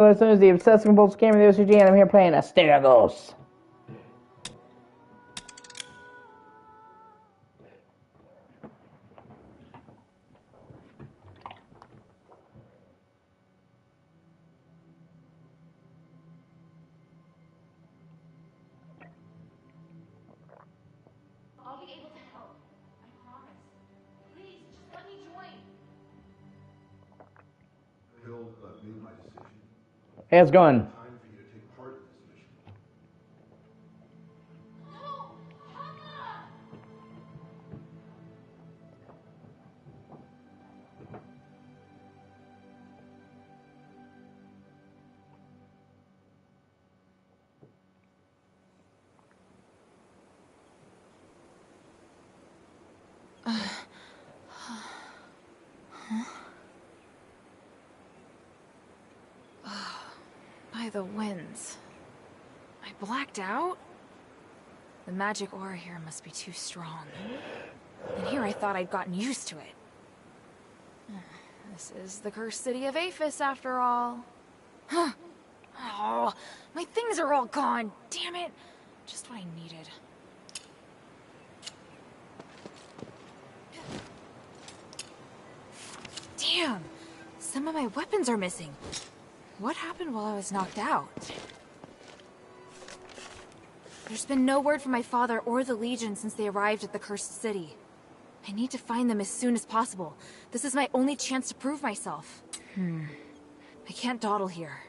This is the obsessive compulsive gamer, the O.C.G, and I'm here playing Asterigos. I'll be able to help. I promise. Please, just let me join. Hill, I've made my decision. Hey, how's it going? Time for you to take part in this mission. No! Papa! By the winds. I blacked out? The magic aura here must be too strong. And here I thought I'd gotten used to it. This is the cursed city of Aphis, after all. Huh. Oh, my things are all gone. Damn it. Just what I needed. Damn. Some of my weapons are missing. What happened while I was knocked out? There's been no word from my father or the Legion since they arrived at the Cursed City. I need to find them as soon as possible. This is my only chance to prove myself. I can't dawdle here.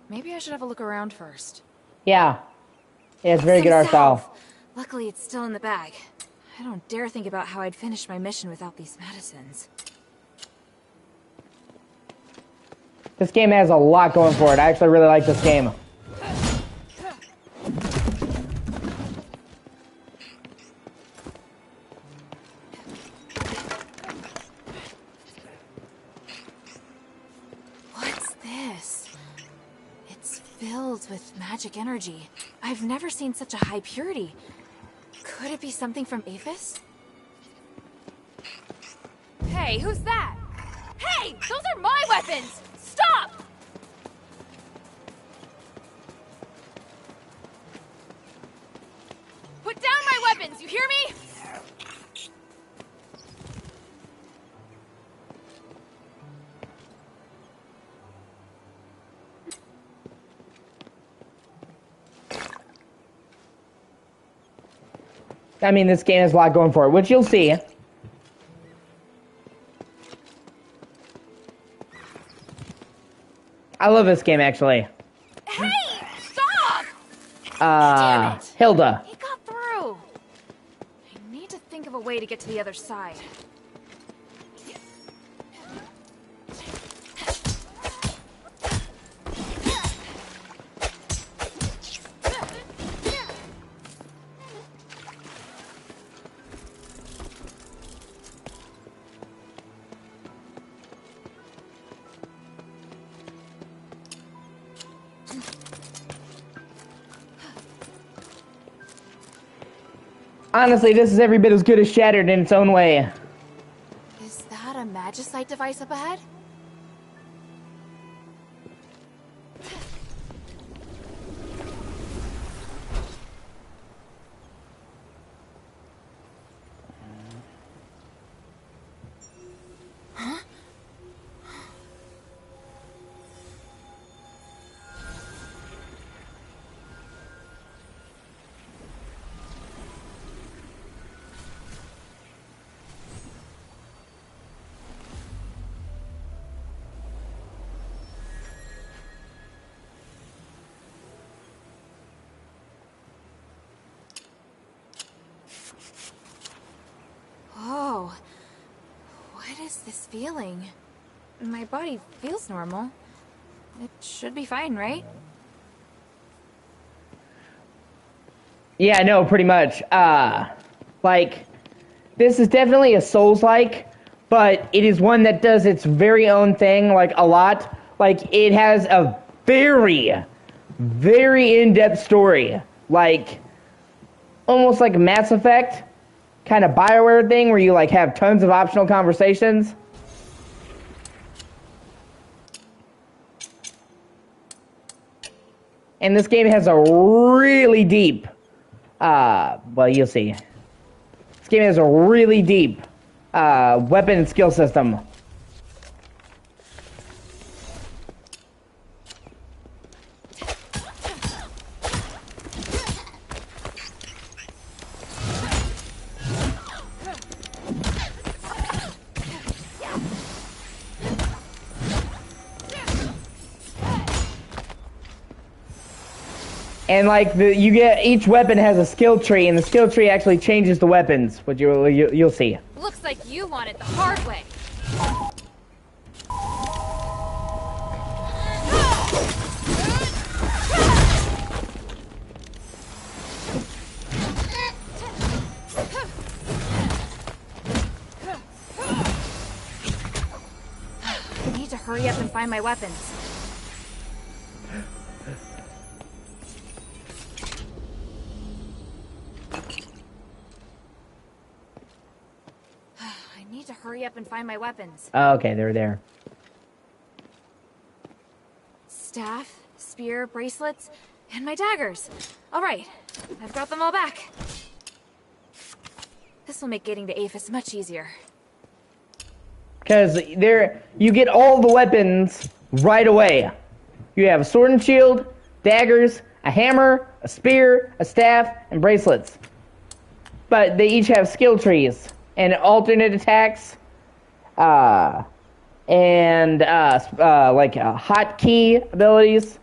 Maybe I should have a look around first. Yeah, it's very good art style. Luckily, it's still in the bag. I don't dare think about how I'd finish my mission without these medicines. This game has a lot going for it. I actually really like this game. What's this? It's filled with magic energy. I've never seen such a high purity. Could it be something from Aphis? Hey, who's that? Hey, those are my weapons! Stop! Put down my weapons, you hear me? I mean, this game has a lot going for it, which you'll see. I love this game, actually. Hey! Stop! Damn it. Hilda. It got through. I need to think of a way to get to the other side. Honestly, this is every bit as good as Shattered in its own way. Is that a magicite device up ahead? Huh? Whoa. What is this feeling? My body feels normal. It should be fine, right? Yeah, no, pretty much. Like, this is definitely a Souls-like, but it is one that does its very own thing, like, a lot. Like, it has a very, very in-depth story. Like, almost like Mass Effect kind of BioWare thing where you like have tons of optional conversations. And this game has a really deep, well, you'll see. This game has a really deep weapon and skill system. And like you get each weapon has a skill tree, and the skill tree actually changes the weapons, which you'll see. Looks like you want it the hard way. I need to hurry up and find my weapons. Hurry up and find my weapons. Oh, okay, they're there. Staff, spear, bracelets, and my daggers. All right, I've got them all back. This will make getting to Aphis much easier. Because you get all the weapons right away. You have a sword and shield, daggers, a hammer, a spear, a staff, and bracelets. But they each have skill trees and alternate attacks, and like hotkey abilities.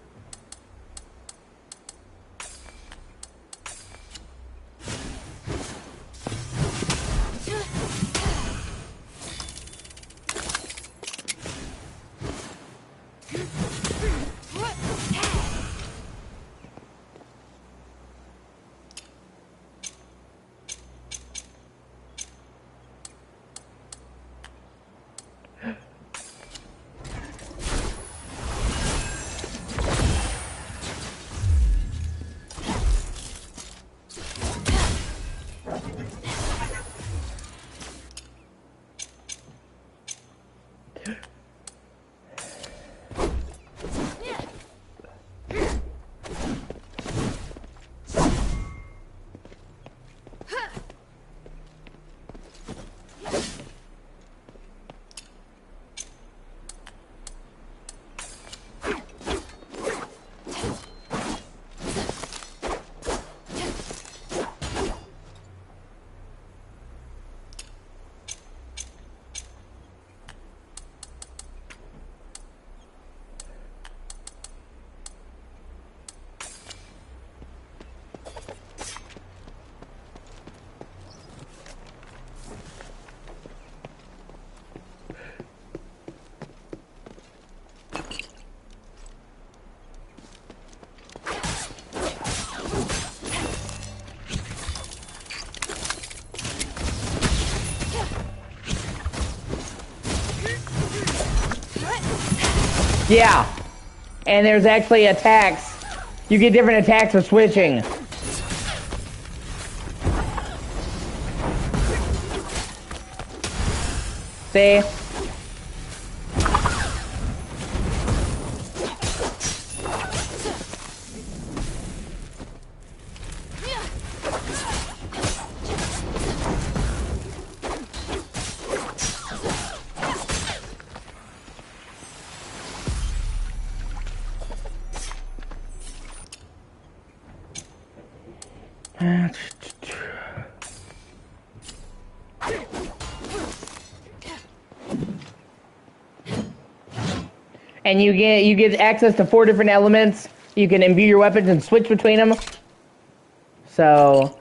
Yeah, and there's actually attacks. You get different attacks for switching. See? And you get access to 4 different elements. You can imbue your weapons and switch between them. So,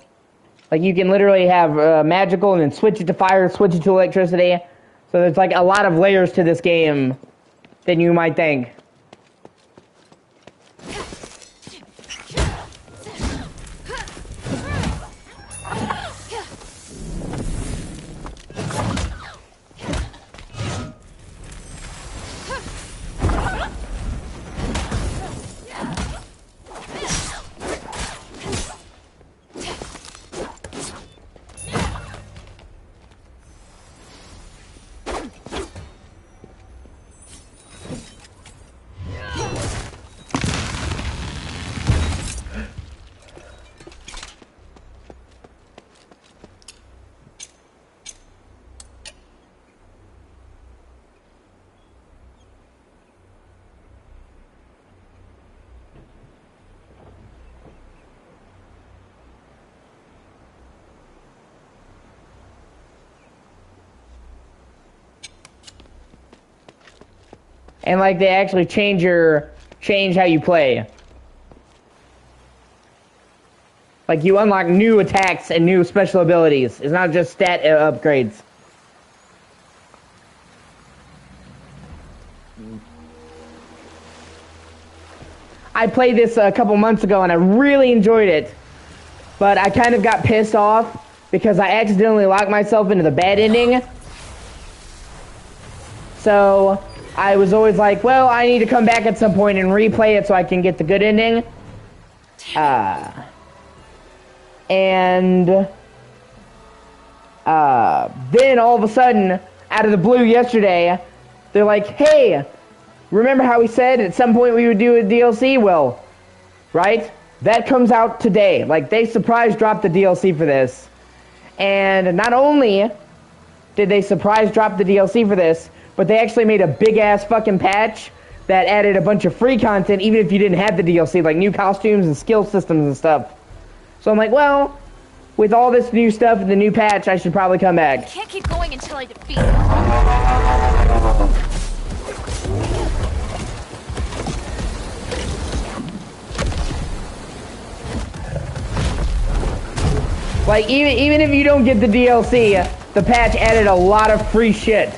like, you can literally have magical and then switch it to fire, switch it to electricity. So there's like a lot of layers to this game than you might think. And like they actually change how you play. Like you unlock new attacks and new special abilities. It's not just stat upgrades. I played this a couple months ago and I really enjoyed it. But I kind of got pissed off because I accidentally locked myself into the bad ending. So I was always like, well, I need to come back at some point and replay it so I can get the good ending. And then all of a sudden, out of the blue yesterday, they're like, hey, remember how we said at some point we would do a DLC? Well, right? That comes out today. Like, they surprise dropped the DLC for this. And not only did they surprise drop the DLC for this, but they actually made a big-ass fucking patch that added a bunch of free content even if you didn't have the DLC, like new costumes and skill systems and stuff. So I'm like, well, with all this new stuff and the new patch, I should probably come back. I can't keep going until I defeat him. Like, even if you don't get the DLC, the patch added a lot of free shit.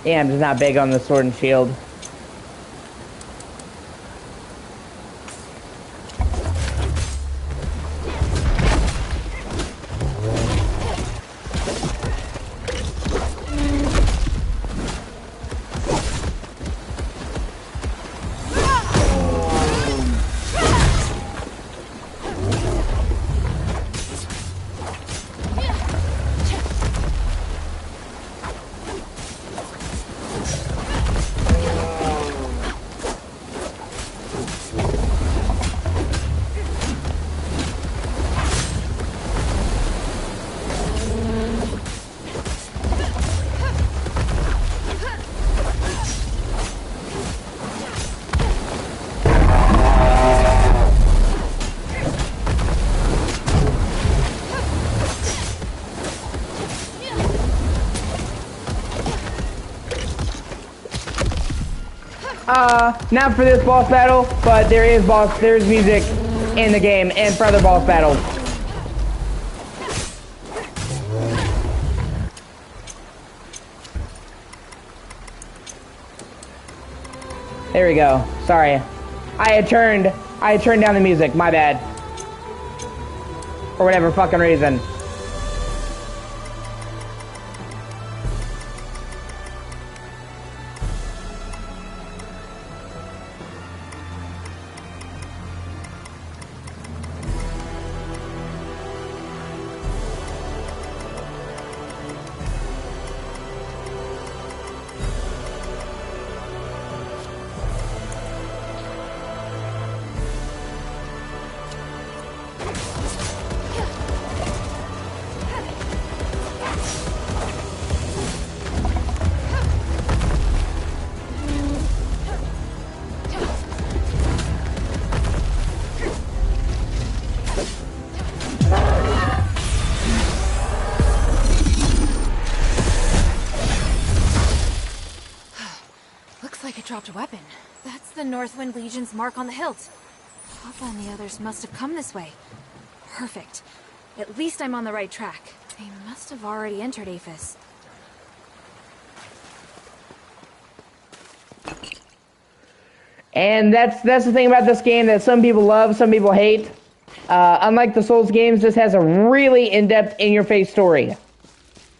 Yeah, I'm just not big on the sword and shield. Not for this boss battle, but there's music in the game and for other boss battles. There we go. Sorry. I had turned down the music, my bad. For whatever fucking reason. Dropped a weapon. That's the Northwind Legion's mark on the hilt. Papa and the others must have come this way. Perfect. At least I'm on the right track. They must have already entered Aphis. And that's the thing about this game that some people love, some people hate. Unlike the Souls games, this has a really in-depth, in-your-face story.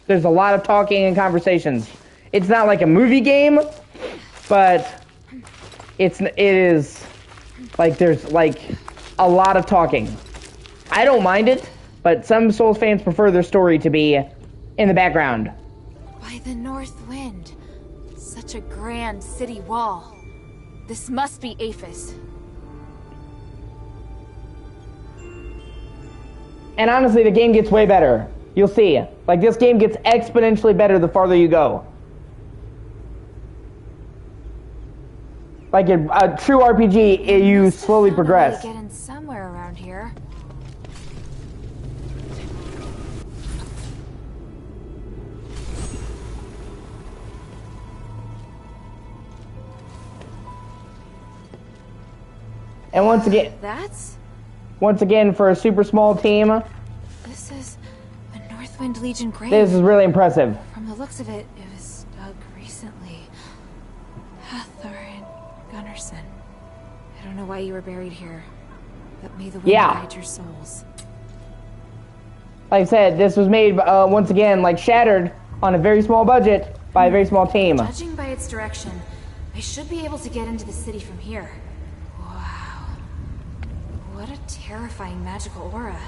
There's a lot of talking and conversations. It's not like a movie game, but it is like there's like a lot of talking. I don't mind it, but some Souls fans prefer their story to be in the background. By the north wind. Such a grand city wall. This must be Aphis. And honestly, the game gets way better. You'll see. Like, this game gets exponentially better the farther you go. Like a true RPG, you slowly progress. Get in somewhere around here. And once again, for a super small team, this is a Northwind Legion grave. This is really impressive. From the looks of it, it was dug recently. Hathor and Gunnarsson. I don't know why you were buried here, but may the wind guide your souls. Like I said, this was made once again, like shattered on a very small budget by a very small team. Judging by its direction, I should be able to get into the city from here. What a terrifying magical aura.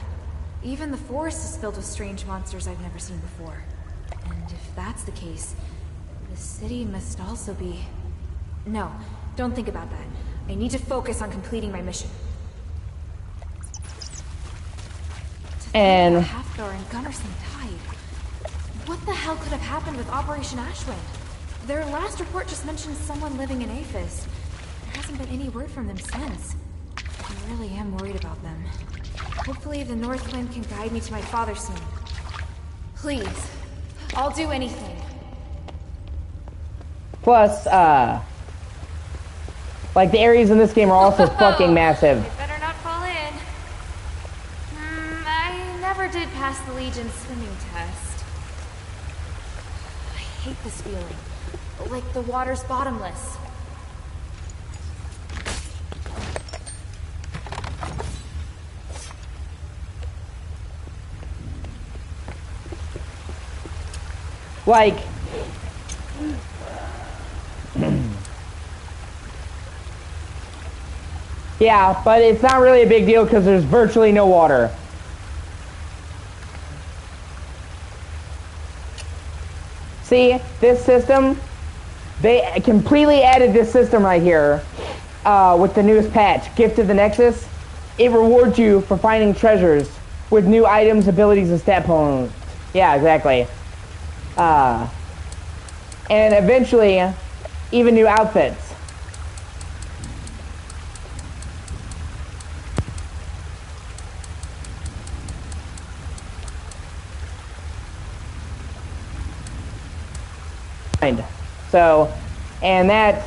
Even the forest is filled with strange monsters I've never seen before. And if that's the case, the city must also be... No, don't think about that. I need to focus on completing my mission. And... Hathor and Gunnarsson died. What the hell could have happened with Operation Ashwind? Their last report just mentioned someone living in Aphis. There hasn't been any word from them since. I really am worried about them. Hopefully the North Wind can guide me to my father soon. Please. I'll do anything. Plus, like the areas in this game are also fucking massive. I better not fall in. I never did pass the Legion swimming test. I hate this feeling. Like the water's bottomless. Like, yeah, but it's not really a big deal because there's virtually no water. See, this system, they completely added this system right here with the newest patch, Gift of the Nexus. It rewards you for finding treasures with new items, abilities, and stat points. Yeah, exactly. And eventually, even new outfits. So, and that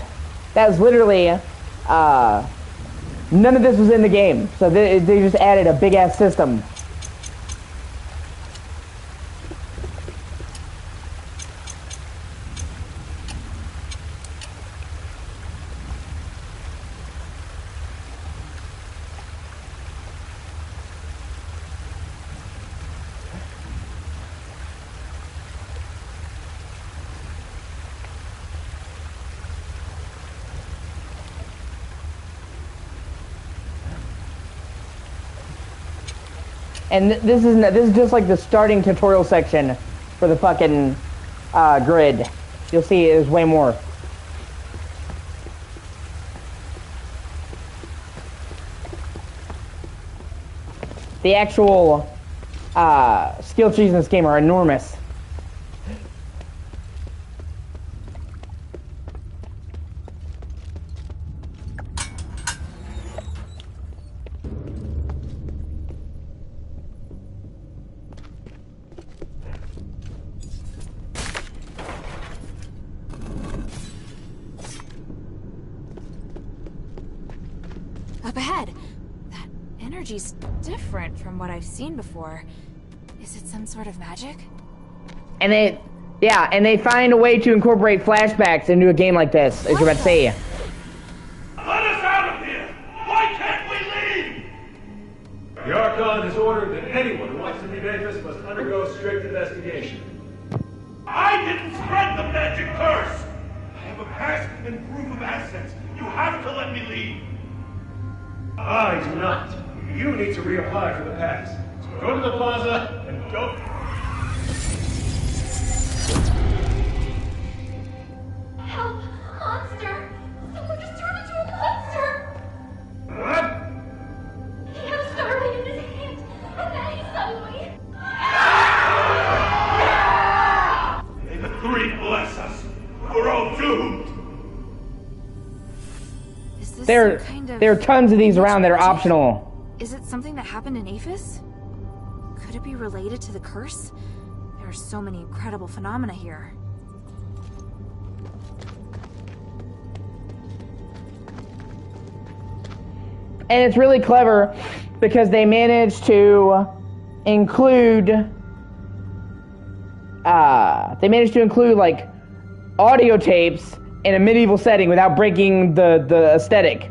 was literally, none of this was in the game. So they just added a big ass system. And this is just like the starting tutorial section for the fucking grid. You'll see there's way more. The actual skill trees in this game are enormous. Up ahead! That energy's different from what I've seen before. Is it some sort of magic? And they find a way to incorporate flashbacks into a game like this, as you're about to say. Let us out of here! Why can't we leave? The Archon has ordered that anyone who wants to leave Aphis must undergo strict investigation. I didn't spread the magic curse! I have a pass and proof of assets. You have to let me leave. I do not. You need to reapply for the pass. So go to the plaza and don't... doomed! Is this There some kind of are tons of these around that are magic? optional. Is it something that happened in Aphis? Could it be related to the curse? There are so many incredible phenomena here. And it's really clever because they managed to include like audio tapes in a medieval setting without breaking the aesthetic.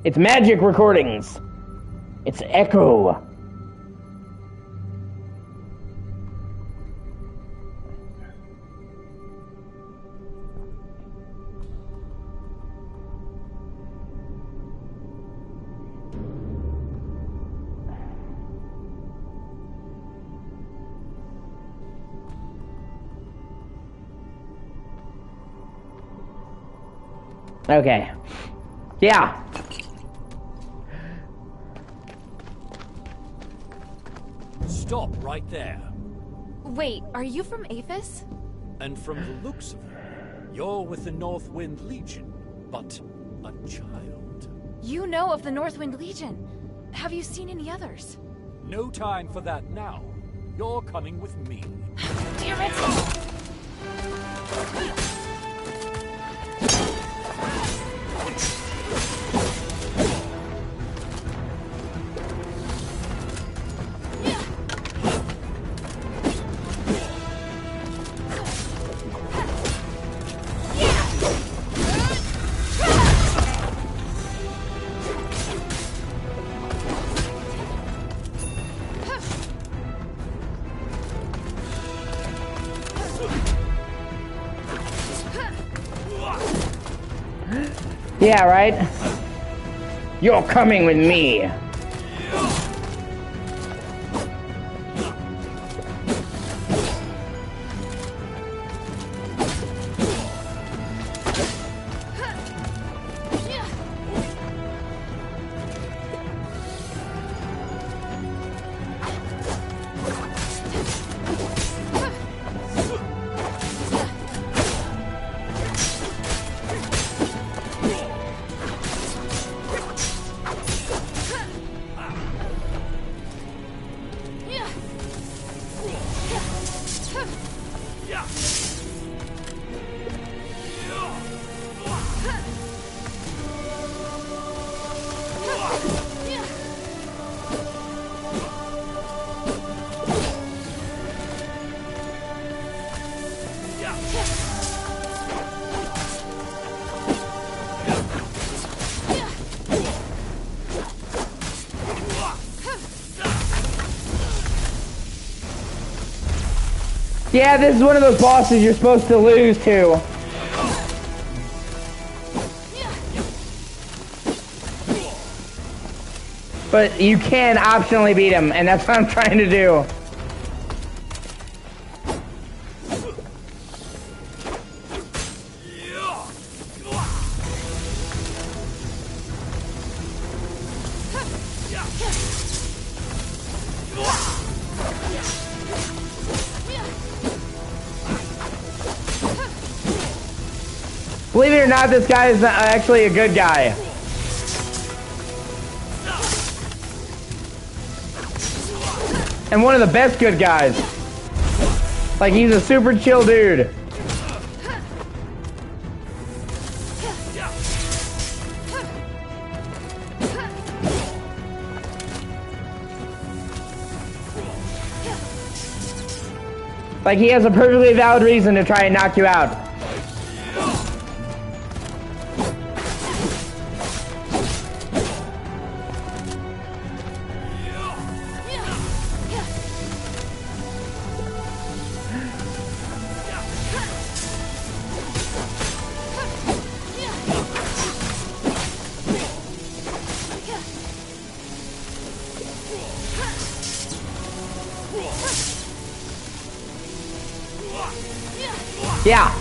It's magic recordings. It's echo. Okay. Yeah. Stop right there. Wait, are you from Aphis? And from the looks of you, you're with the Northwind Legion, but a child. You know of the Northwind Legion. Have you seen any others? No time for that now. You're coming with me. Damn it! Yeah, right? You're coming with me. Yeah, this is one of those bosses you're supposed to lose to. But you can optionally beat him, and that's what I'm trying to do. Believe it or not, this guy is actually a good guy. And one of the best good guys. Like, he's a super chill dude. Like, he has a perfectly valid reason to try and knock you out. Yeah,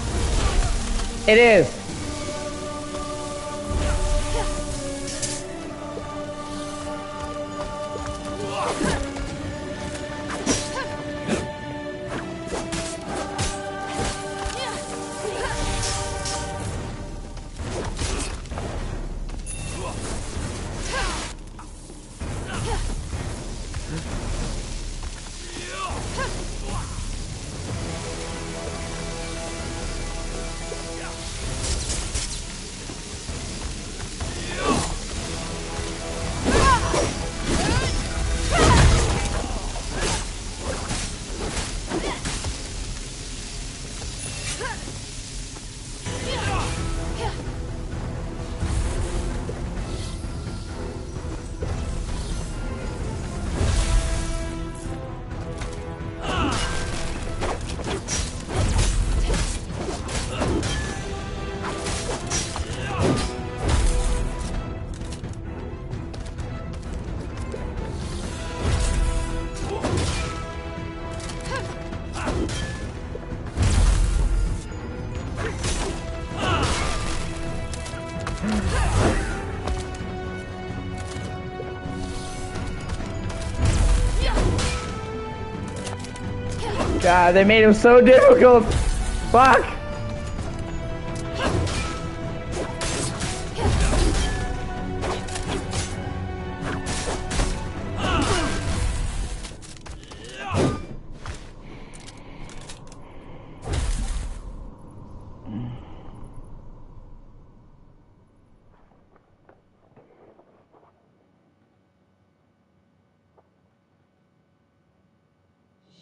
it is. God, they made him so difficult. Fuck.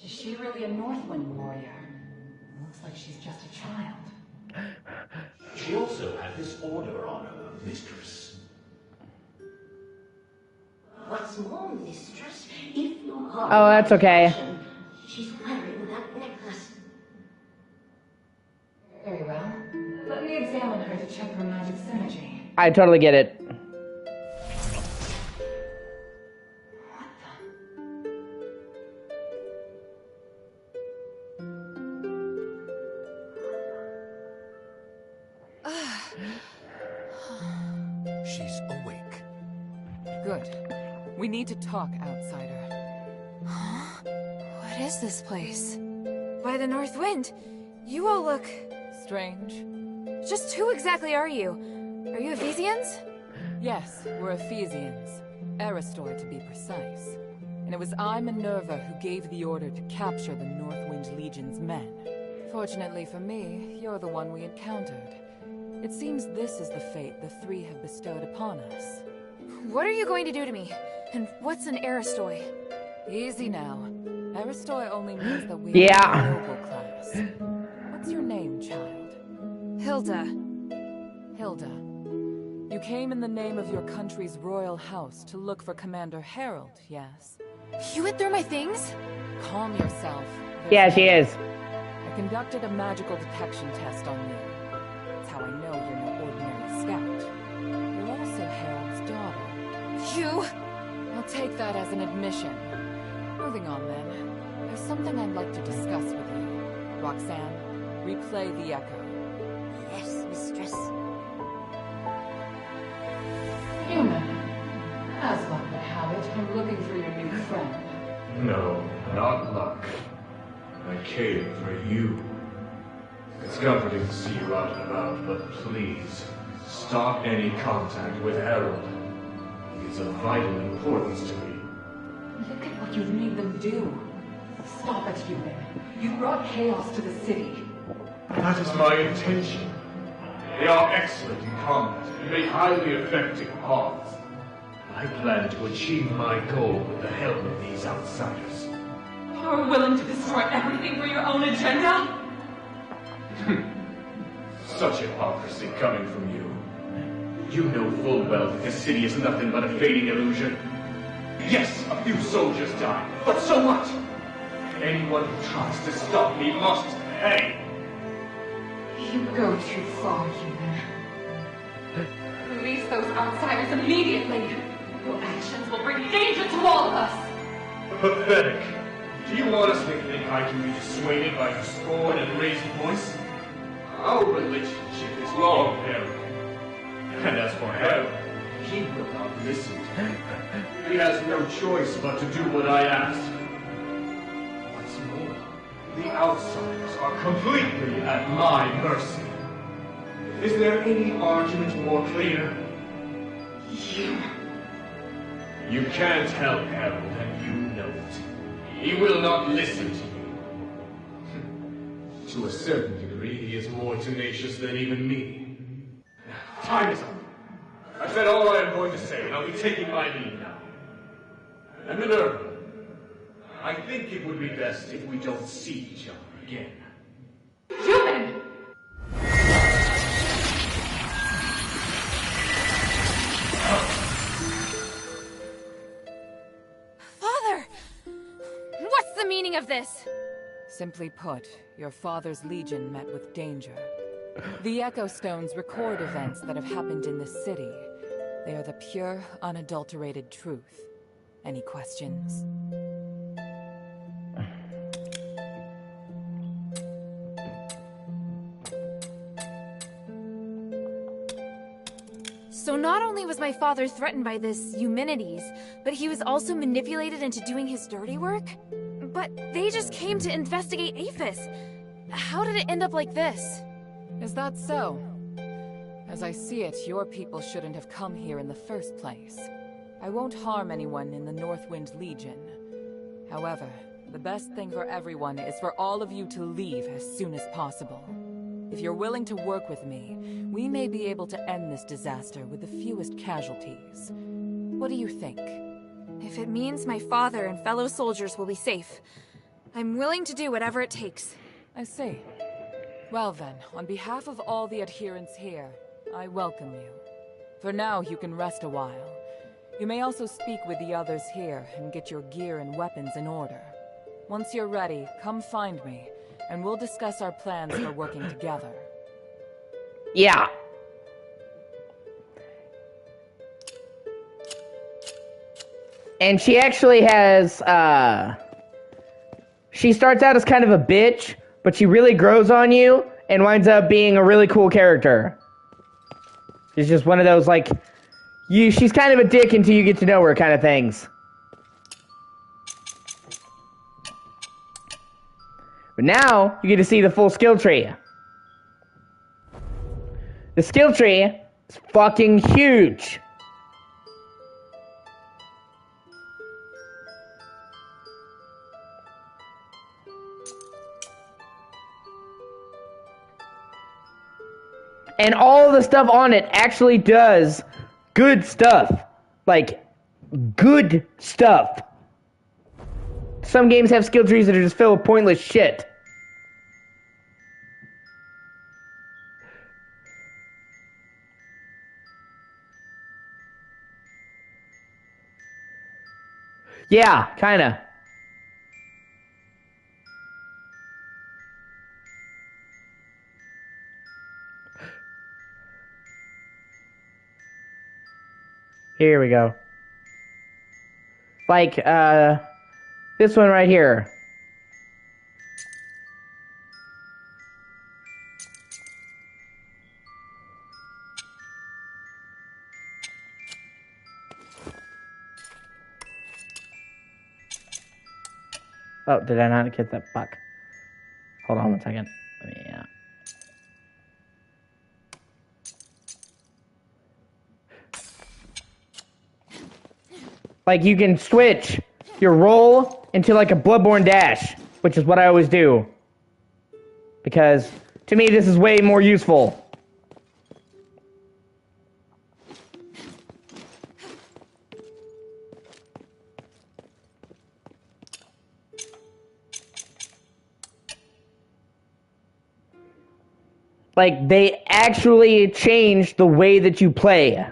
Is she really a Northwind warrior? Looks like she's just a child. She also had this order on her, mistress. What's more, mistress, if you are... Oh, that's okay. She's wearing that necklace. Very well. Let me examine her to check her magic synergy. I totally get it. She's awake. Good. We need to talk, outsider. Huh? What is this place? By the North Wind, you all look... Strange? Just who exactly are you? Are you Ephesians? Yes, we're Ephesians. Aristoi, to be precise. And it was I, Minerva, who gave the order to capture the Northwind Legion's men. Fortunately for me, you're the one we encountered. It seems this is the fate the three have bestowed upon us. What are you going to do to me? And what's an Aristoi? Easy now. Aristoi only means that we Yeah. are the noble class. What's your name, child? Hilda. Hilda. You came in the name of your country's royal house to look for Commander Harold, yes? You went through my things? Calm yourself. Yeah, she is. I conducted a magical detection test on you. That's how I know you're no ordinary scout. You're also Harold's daughter. You... I'll take that as an admission. Moving on then. There's something I'd like to discuss with you. Roxanne, replay the echo. Yes, mistress. Human. As luck would have it, I'm looking for your new friend. No, not luck. I came for you. It's comforting to see you out and about, but please, stop any contact with Harold. He's of vital importance to me. Look at what you've made them do. Stop it, human. You brought chaos to the city. That is my intention. They are excellent in combat and make highly effective pawns. I plan to achieve my goal with the help of these outsiders. You're willing to destroy everything for your own agenda? Such hypocrisy coming from you. You know full well that this city is nothing but a fading illusion. Yes, a few soldiers died, but so what? Anyone who tries to stop me must pay. You go too far, human. Release those outsiders immediately. Your actions will bring danger to all of us. Pathetic. Do you honestly think I can be dissuaded by your scorn and raised voice? Our relationship is long, Harold. And as for Harold, he will not listen to me. He has no choice but to do what I ask. What's more, the outsiders are completely at my mercy. Is there any argument more clear? You can't help Harold, and you know it. He will not listen to you. To a certain degree, he is more tenacious than even me. Time is up. I've said all I am going to say, and I'll be taking my leave now. And Minerva, I think it would be best if we don't see each other again. Human! Father! What's the meaning of this? Simply put, your father's legion met with danger. The Echo Stones record events that have happened in this city. They are the pure, unadulterated truth. Any questions? So not only was my father threatened by this Eumenides, but he was also manipulated into doing his dirty work? But they just came to investigate Aphis. How did it end up like this? Is that so? As I see it, your people shouldn't have come here in the first place. I won't harm anyone in the Northwind Legion. However, the best thing for everyone is for all of you to leave as soon as possible. If you're willing to work with me, we may be able to end this disaster with the fewest casualties. What do you think? If it means my father and fellow soldiers will be safe, I'm willing to do whatever it takes. I see. Well then, on behalf of all the adherents here, I welcome you. For now, you can rest a while. You may also speak with the others here and get your gear and weapons in order. Once you're ready, come find me, and we'll discuss our plans for working together. Yeah. And she actually has, she starts out as kind of a bitch, but she really grows on you and winds up being a really cool character. She's just one of those, like, she's kind of a dick until you get to know her kind of things. But now, you get to see the full skill tree. The skill tree is fucking huge. And all the stuff on it actually does good stuff. Like, good stuff. Some games have skill trees that are just filled with pointless shit. Yeah, kinda. Here we go. Like, this one right here. Oh, did I not get that? Fuck. Hold on one second. Yeah. Like, you can switch your roll into, like, a Bloodborne dash, which is what I always do. Because, to me, this is way more useful. Like, they actually changed the way that you play.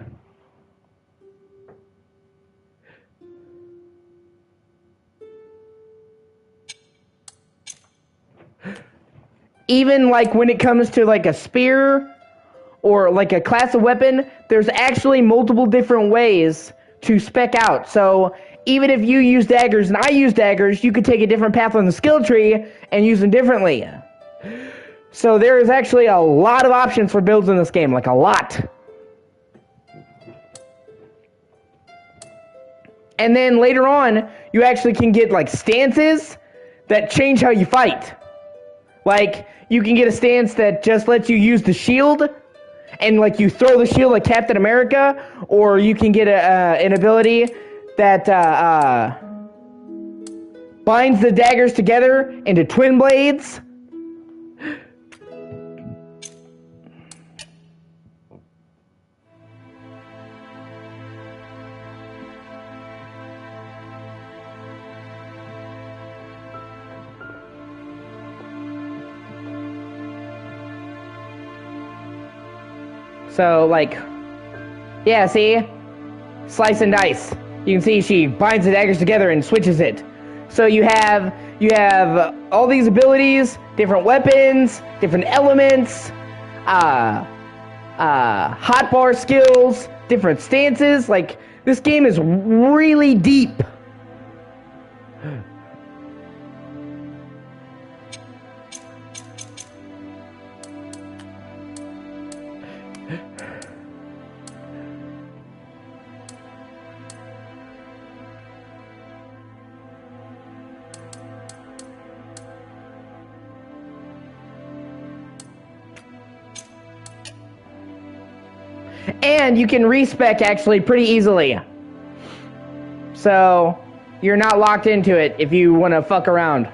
Even, like, when it comes to, like, a spear or, like, a class of weapon, there's actually multiple different ways to spec out. So, even if you use daggers and I use daggers, you could take a different path on the skill tree and use them differently. So, there is actually a lot of options for builds in this game. Like, a lot. And then later on, you actually can get, like, stances that change how you fight. Like, you can get a stance that just lets you use the shield, and, like, you throw the shield like Captain America, or you can get an ability that binds the daggers together into twin blades. So, like, yeah, see? Slice and dice. You can see she binds the daggers together and switches it. So you have all these abilities, different weapons, different elements, hotbar skills, different stances. Like, this game is really deep. And you can respec actually pretty easily. So you're not locked into it if you want to fuck around.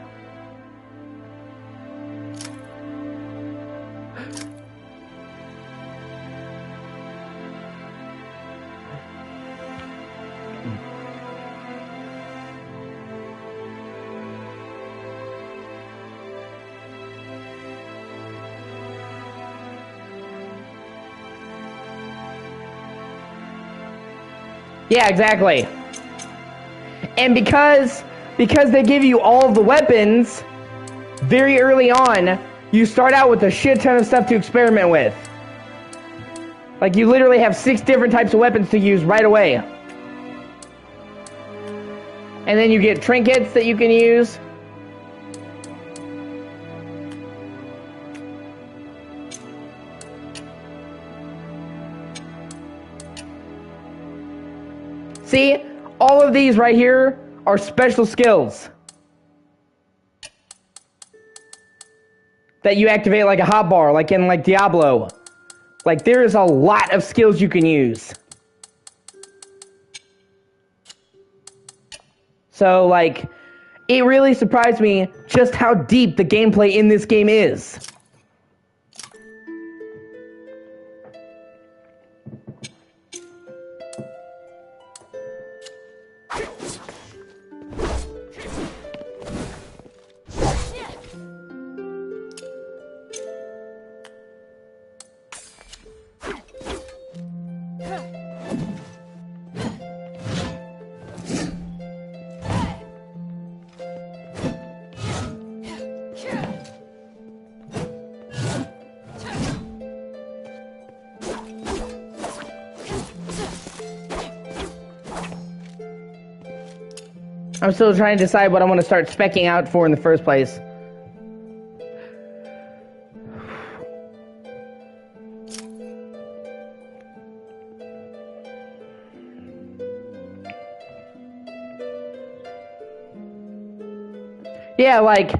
Yeah, exactly. And because they give you all of the weapons very early on, you start out with a shit ton of stuff to experiment with. Like, you literally have 6 different types of weapons to use right away. And then you get trinkets that you can use. See, all of these right here are special skills that you activate like a hotbar, like in like Diablo. Like, there is a lot of skills you can use. So, like, it really surprised me just how deep the gameplay in this game is. I'm still trying to decide what I want to start speccing out for in the first place. Yeah, like,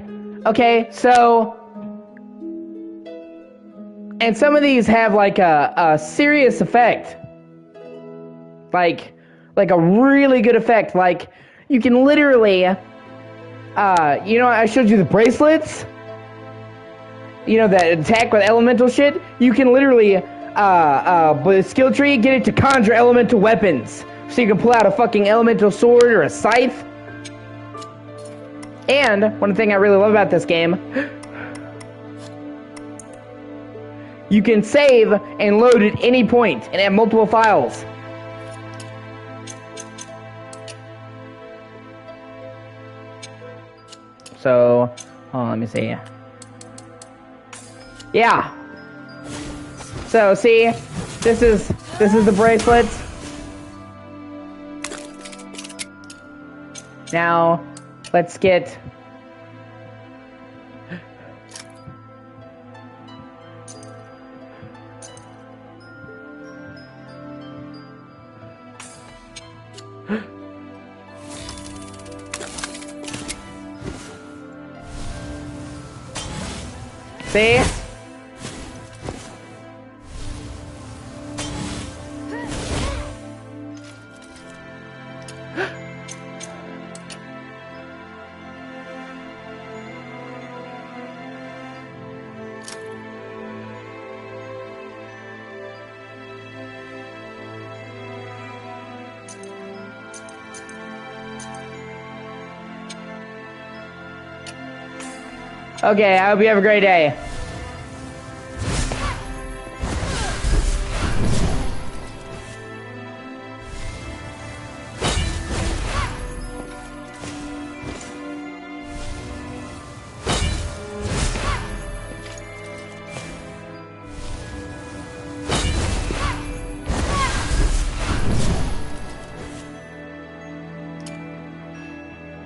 okay, so... And some of these have, like, a serious effect. Like a really good effect. Like, you can literally... you know, I showed you the bracelets? You know, that attack with elemental shit? You can literally, with a skill tree, get it to conjure elemental weapons. So you can pull out a fucking elemental sword or a scythe. And, one thing I really love about this game, you can save and load at any point and have multiple files. So, let me see. Yeah. So, see, this is the bracelets. Now, let's get... See? Okay, I hope you have a great day.